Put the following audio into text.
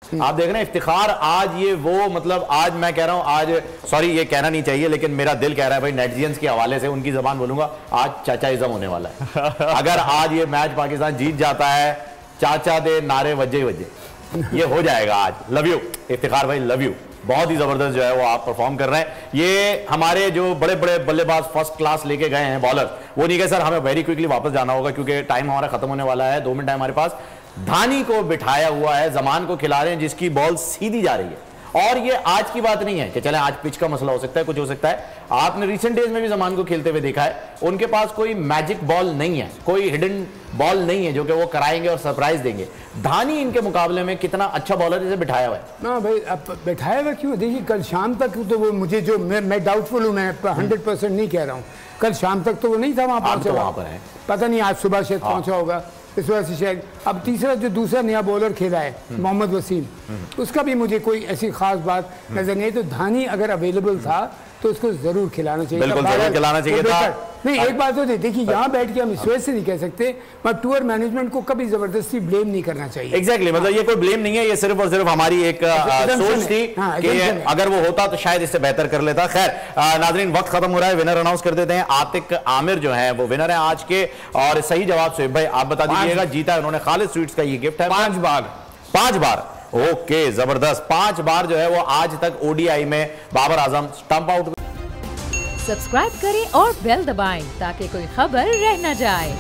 आप देख रहे हैं इफ्तिखार आज ये वो मतलब आज मैं कह रहा हूं आज सॉरी ये कहना नहीं चाहिए लेकिन मेरा दिल कह रहा है भाई नेटिजन्स के हवाले से उनकी जबान बोलूंगा आज चाचाइज्म होने वाला है। अगर आज ये मैच पाकिस्तान जीत जाता है चाचा दे नारे वजे वजे ये हो जाएगा आज। लव यू इफ्तिखार भाई, लव यू। बहुत ही जबरदस्त जो है वो आप परफॉर्म कर रहे हैं। ये हमारे जो बड़े बड़े बल्लेबाज फर्स्ट क्लास लेके गए हैं बॉलर, वो नहीं कहे सर हमें वेरी क्विकली वापस जाना होगा क्योंकि टाइम हमारा खत्म होने वाला है, 2 मिनट है हमारे पास। धानी को बिठाया हुआ है, जमान को खिला रहे हैं जिसकी बॉल सीधी जा रही है। और ये आज की बात नहीं है कि चलें आज पिच का मसला हो सकता है, कुछ हो सकता है। आपने रिसेंट डेज में भी जमान को खेलते हुए देखा है, उनके पास कोई मैजिक बॉल नहीं है, कोई हिडन बॉल नहीं है जो कि वो कराएंगे और सरप्राइज देंगे। धानी इनके मुकाबले में कितना अच्छा बॉलर इसे बिठाया हुआ है ना भाई। अब बिठाया हुआ क्यों, देखिए कल शाम तक तो वो मुझे जो मैं डाउटफुल हूँ, मैं 100% नहीं कह रहा हूँ, कल शाम तक तो वो नहीं था वहाँ पहुँचा, वहाँ पर है पता नहीं आज सुबह शायद पहुँचा होगा, इस वजह से शायद। अब तीसरा जो दूसरा नया बॉलर खेला है मोहम्मद वसीम, उसका भी मुझे कोई ऐसी खास बात नजर नहीं है। तो धानी अगर अवेलेबल था तो उसको जरूर खिलाना चाहिए, बिल्कुल जरूर खिलाना चाहिए था। नहीं एक बात तो देखिए यहाँ बैठ के हम इस वजह से नहीं कह सकते, पर टूर मैनेजमेंट को कभी जबरदस्ती ब्लेम नहीं करना चाहिए। एग्जैक्टली मतलब ये कोई ब्लेम नहीं है, ये सिर्फ और सिर्फ हमारी एक सोच थी कि अगर वो होता तो शायद इससे बेहतर कर लेता। खैर नाजरीन वक्त खत्म हो रहा है, विनर अनाउंस कर देते हैं। आतिक आमिर जो है वो विनर है आज के, और सही जवाब से भाई आप बता दीजिएगा जीता है उन्होंने खालिद स्वीट्स का ये गिफ्ट है 5 बार। ओके जबरदस्त, 5 बार जो है वो आज तक ओडीआई में Babar Azam stump out. Subscribe करें और बेल दबाएं ताकि कोई खबर रह न जाए।